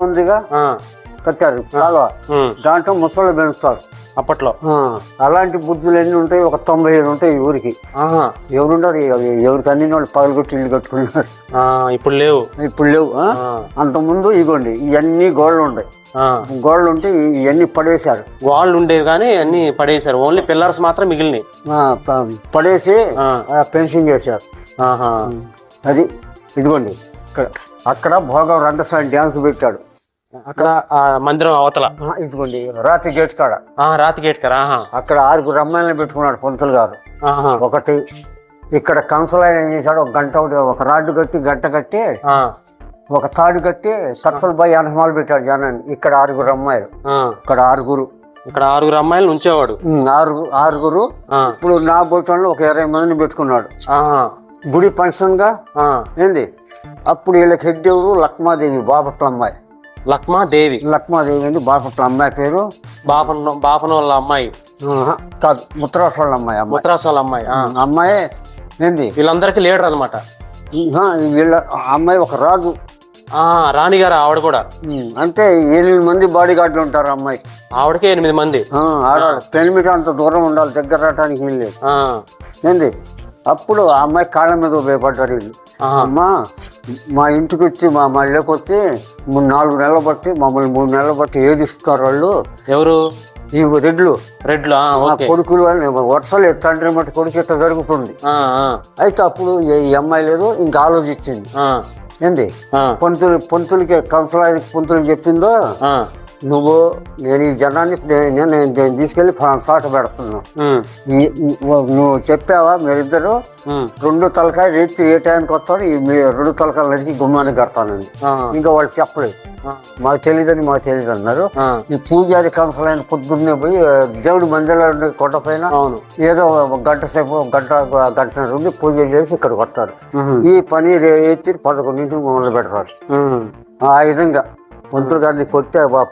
ఉందిగా కట్టారు కాలువ, దాంట్లో ముసళ్ళు పెంచుతారు అప్పట్లో. అలాంటి బుద్ధులు ఎన్ని ఉంటాయి? ఒక 95 ఉంటాయి ఈ ఊరికి. ఎవరుంటారు? ఎవరికి అన్ని వాళ్ళు పగలగొట్టి ఇల్లు కట్టుకున్నారు. ఇప్పుడు లేవు. ఇప్పుడు లేవు. అంతకుముందు ఇగోండి ఇవన్నీ గోడలు ఉంటాయి. గోడలు ఉంటే ఇవన్నీ పడేశారు. గోడలు ఉండేవి కానీ అన్ని పడేశారు. ఓన్లీ పిల్లర్స్ మాత్రం మిగిలినాయి. పడేసి ఫెన్సింగ్ చేశారు. అది ఇదిగోండి అక్కడ భోగం రంగస్వామి డ్యాన్స్ పెట్టాడు. అక్కడ మందిరం అవతల ఇదిగోండి రాతి గేట్ కాడ. రాతి గేట్ కాడ అక్కడ 6 అమ్మాయిలను పెట్టుకున్నాడు పంతులు గారు. ఒకటి ఇక్కడ కంసలాయన ఏం చేశాడు? ఒక గంట ఒక రాడ్డు కట్టి గంట కట్టి ఒక తాడు కట్టి కత్తలు పోయి అనమాలు పెట్టాడు జనాన్ని. ఇక్కడ 6 అమ్మాయిలు, ఇక్కడ 6. ఇక్కడ 6 అమ్మాయిలు ఉంచేవాడు. 6. ఇప్పుడు నా బొట్టంలో ఒక 20 మందిని పెట్టుకున్నాడు గుడి ఫంక్షన్ గా. ఏంది అప్పుడు వీళ్ళకి హెడ్ ఎవరు? లక్మాదేవి, బాపట్ల అమ్మాయి. లక్మాదేవి అండి బాపట్ల అమ్మాయి పేరు. బాపన వాళ్ళ అమ్మాయి కాదు, ముత్రాస్ వాళ్ళ అమ్మాయి. ముత్రాస్ వాళ్ళ అమ్మాయి. అమ్మాయి ఏంది వీళ్ళందరికీ లీడర్ అనమాట. వీళ్ళ అమ్మాయి ఒక రాజు, రాణిగారు ఆవిడ కూడా. అంటే 8 మంది బాడీ గార్డులు ఉంటారు అమ్మాయి. ఆవిడకే 8 మంది ఆడాలి. 10 మీటర్ అంత దూరం ఉండాలి, దగ్గర రావడానికి వీళ్ళు. ఏంది అప్పుడు ఆ అమ్మాయి కాళ్ళ మీద భయపడ్డారు వీళ్ళు. అమ్మా మా ఇంటికి వచ్చి మా మళ్ళీకి వచ్చి 4 నెలలు బట్టి మమ్మల్ని 3 నెలలు బట్టి ఏదిస్తారు వాళ్ళు. ఎవరు? ఈ రెడ్లు కొడుకులు అని వరుసలు తండ్రి మట్టి కొడుకు ఇట్లా జరుగుతుంది. అయితే అప్పుడు ఈ అమ్మాయి లేదు, ఇంకా ఆలోచించింది. ఏంది పంతులకి కంసలాయనికి పంతులకి చెప్పిందో, నేను ఈ జనాన్ని నేను తీసుకెళ్లి సాట పెడుతున్నా, నువ్వు చెప్పావా? మీరిద్దరు 2 తలకాయ రేతి ఏ టైంకి వస్తాడు, ఈ 2 తలకాయలు నరికి గుమ్మానికి కడతానండి. ఇంకా వాళ్ళు చెప్పలేదు, మాకు తెలియదు అన్నారు. ఈ పూజారి కంసలైన పొద్దున్నే పోయి దేవుడి మందిరంలో కొట్టపైన ఏదో గంట సేపు గంట ఉండి పూజ చేసి ఇక్కడికి వస్తారు. ఈ పని ఎత్తి 11 మొదలు పెడతారు. ఆ విధంగా పంతులు గారిని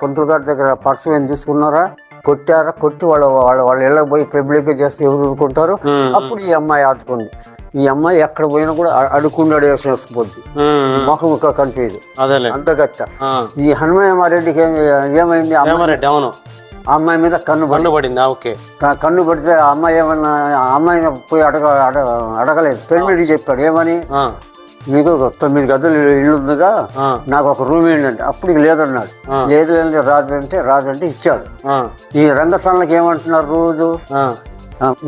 పంతులు గారి దగ్గర పర్సు ఏం తీసుకున్నారా, కొట్టి వాళ్ళ ఇళ్ళకి పోయి పబ్లిక్ చేస్తే ఎవరు ఊరుకుంటారు. అప్పుడు ఈ అమ్మాయి ఆదుకుంది. ఈ అమ్మాయి ఎక్కడ పోయినా కూడా అడుక్కుండాడు వేసుకుపోద్ది, ముఖం కనిపించదు అంతగట్ట. ఈ హనుమారెడ్డికి ఏమైంది? అమ్మాయి మీద కన్ను పడింది. కన్ను పడితే అమ్మాయి ఏమన్నా అమ్మాయిని పోయి అడగలేదు. పెళ్లిడికి చెప్పాడు ఏమని, మీకు 9 గదులు ఇల్లు ఉందిగా, నాకు ఒక రూమ్ ఏంటంటే అప్పుడు లేదన్నాడు. లేదు రాజు అంటే ఇచ్చాడు. ఈ రంగస్థానాలకు ఏమంటున్నారు రోజు,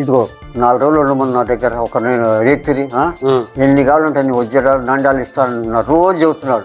ఇదిగో 4 రోజులు ఉండమని నా దగ్గర ఒక నేను రేతిరి ఎన్ని కావాలంటే నీ వజ్రాలు నండాలు ఇస్తాను రోజు చెబుతున్నాడు.